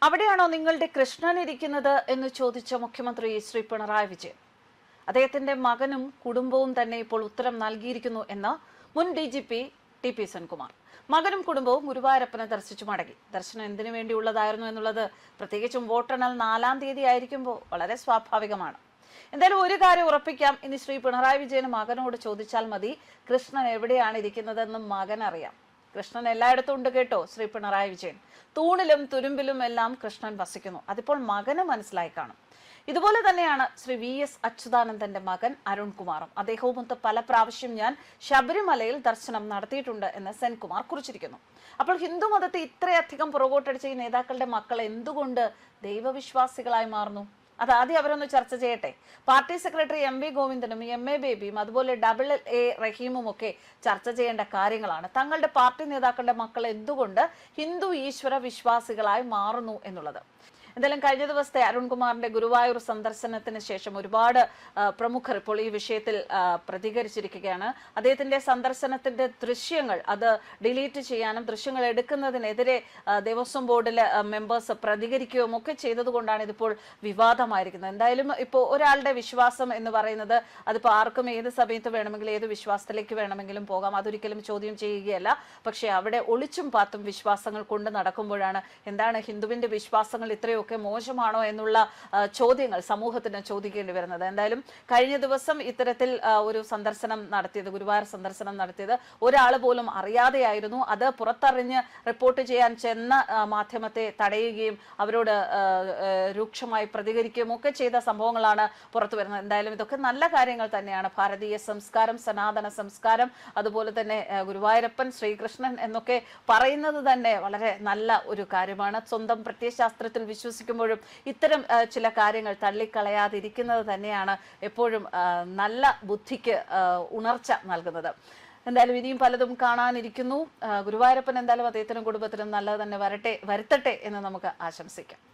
അവിടെയാണോ നിങ്ങളുടെ കൃഷ്ണൻ ഇരിക്കുന്നത് എന്ന് ചോദിച്ച മുഖ്യമന്ത്രി ശ്രീ പിണറായി വിജയൻ. അദ്ദേഹത്തിന്റെ മകനും കുടുംബവും തന്നെ ഇപ്പോൾ ഉത്തരം നൽകിയിരിക്കുന്നു എന്ന് മുൻ DGP TP സെൻകുമാർ. മകനും കുടുംബവും ഗുരുവായൂരപ്പനെ ദർശിച്ചു മടങ്ങി. ദർശനം എന്തിനു വേണ്ടിയുള്ളതായിരുന്നു എന്നുള്ളത് പ്രത്യേകിച്ചും വോട്ടെണ്ണൽ 4-ാം തീയതി ആയിരിക്കുമ്പോൾ വളരെ സ്വാഭാവികമാണ്. എന്തായാലും ഒരു കാര്യം ഉറപ്പിക്കാം, ഇനി ശ്രീ പിണറായി വിജയന് മകനോട് ചോദിച്ചാൽ മതി, കൃഷ്ണൻ എവിടെയാണ് ഇരിക്കുന്നതെന്ന് മകൻ അറിയാം. കൃഷ്ണൻ എല്ലായിടത്തും ഉണ്ട് കേട്ടോ ശ്രീ പിണറായി വിജയൻ. തൂണിലും തുരുമ്പിലും എല്ലാം കൃഷ്ണൻ വസിക്കുന്നു. അതിപ്പോൾ മകന് മനസ്സിലായി കാണും. ഇതുപോലെ തന്നെയാണ് ശ്രീ VS അച്യുതാനന്ദന്റെ മകൻ അരുൺകുമാറും. അദ്ദേഹവുമൊത്ത് പല പ്രാവശ്യം ഞാൻ ശബരിമലയിൽ ദർശനം നടത്തിയിട്ടുണ്ട് എന്ന് സെൻകുമാർ കുറിച്ചിരിക്കുന്നു. അപ്പോൾ ഹിന്ദു മതത്തെ ഇത്രയധികം പുറകോട്ടടിച്ച ഈ നേതാക്കളുടെ മക്കൾ എന്തുകൊണ്ട് ദൈവവിശ്വാസികളായി മാറുന്നു? അതാദ്യം അവരൊന്ന് ചർച്ച ചെയ്യട്ടെ. പാർട്ടി സെക്രട്ടറി MV ഗോവിന്ദനും MA ബേബിയും അതുപോലെ AA റഹീമും ഒക്കെ ചർച്ച ചെയ്യേണ്ട കാര്യങ്ങളാണ്. തങ്ങളുടെ പാർട്ടി നേതാക്കളുടെ മക്കൾ എന്തുകൊണ്ട് ഹിന്ദു ഈശ്വര വിശ്വാസികളായി മാറുന്നു എന്നുള്ളത്. എന്തായാലും കഴിഞ്ഞ ദിവസത്തെ അരുൺകുമാറിന്റെ ഗുരുവായൂർ സന്ദർശനത്തിന് ശേഷം ഒരുപാട് പ്രമുഖർ ഇപ്പോൾ ഈ വിഷയത്തിൽ പ്രതികരിച്ചിരിക്കുകയാണ്. അദ്ദേഹത്തിന്റെ സന്ദർശനത്തിന്റെ ദൃശ്യങ്ങൾ അത് ഡിലീറ്റ് ചെയ്യാനും ദൃശ്യങ്ങൾ എടുക്കുന്നതിനെതിരെ ദേവസ്വം ബോർഡിലെ മെമ്പേഴ്സ് പ്രതികരിക്കുകയും ഒക്കെ ചെയ്തതുകൊണ്ടാണ് ഇതിപ്പോൾ വിവാദമായിരിക്കുന്നത്. എന്തായാലും ഇപ്പോൾ ഒരാളുടെ വിശ്വാസം എന്ന് പറയുന്നത് അതിപ്പോൾ ആർക്കും ഏത് സമയത്ത് വേണമെങ്കിലും ഏത് വിശ്വാസത്തിലേക്ക് വേണമെങ്കിലും പോകാം. അതൊരിക്കലും ചോദ്യം ചെയ്യുകയല്ല. പക്ഷേ അവിടെ ഒളിച്ചും പാത്തും വിശ്വാസങ്ങൾ കൊണ്ട് നടക്കുമ്പോഴാണ് എന്താണ് ഹിന്ദുവിന്റെ വിശ്വാസങ്ങൾ ഇത്രയോ ഒക്കെ മോശമാണോ എന്നുള്ള ചോദ്യങ്ങൾ സമൂഹത്തിന് ചോദിക്കേണ്ടി വരുന്നത്. എന്തായാലും കഴിഞ്ഞ ദിവസം ഇത്തരത്തിൽ ഒരു സന്ദർശനം നടത്തിയത്, ഗുരുവായൂർ സന്ദർശനം നടത്തിയത് ഒരാൾ പോലും അറിയാതെയായിരുന്നു. അത് പുറത്തറിഞ്ഞ് റിപ്പോർട്ട് ചെയ്യാൻ ചെന്ന മാധ്യമത്തെ തടയുകയും അവരോട് രൂക്ഷമായി പ്രതികരിക്കുകയും ഒക്കെ ചെയ്ത സംഭവങ്ങളാണ് പുറത്തു വരുന്നത്. എന്തായാലും ഇതൊക്കെ നല്ല കാര്യങ്ങൾ തന്നെയാണ്. ഭാരതീയ സംസ്കാരം, സനാതന സംസ്കാരം, അതുപോലെ തന്നെ ഗുരുവായൂരപ്പൻ, ശ്രീകൃഷ്ണൻ എന്നൊക്കെ പറയുന്നത് തന്നെ വളരെ നല്ല ഒരു കാര്യമാണ്. സ്വന്തം പ്രത്യയശാസ്ത്രത്തിൽ വിശ്വസിക്കുമ്പോഴും ഇത്തരം ചില കാര്യങ്ങൾ തള്ളിക്കളയാതിരിക്കുന്നത് തന്നെയാണ് എപ്പോഴും നല്ല ബുദ്ധിക്ക് ഉണർച്ച നൽകുന്നത്. എന്തായാലും ഇനിയും പലതും കാണാനിരിക്കുന്നു. ഗുരുവായൂരപ്പൻ എന്തായാലും അദ്ദേഹത്തിനും കുടുംബത്തിനും നല്ലത് തന്നെ വരുത്തട്ടെ എന്ന് നമുക്ക് ആശംസിക്കാം.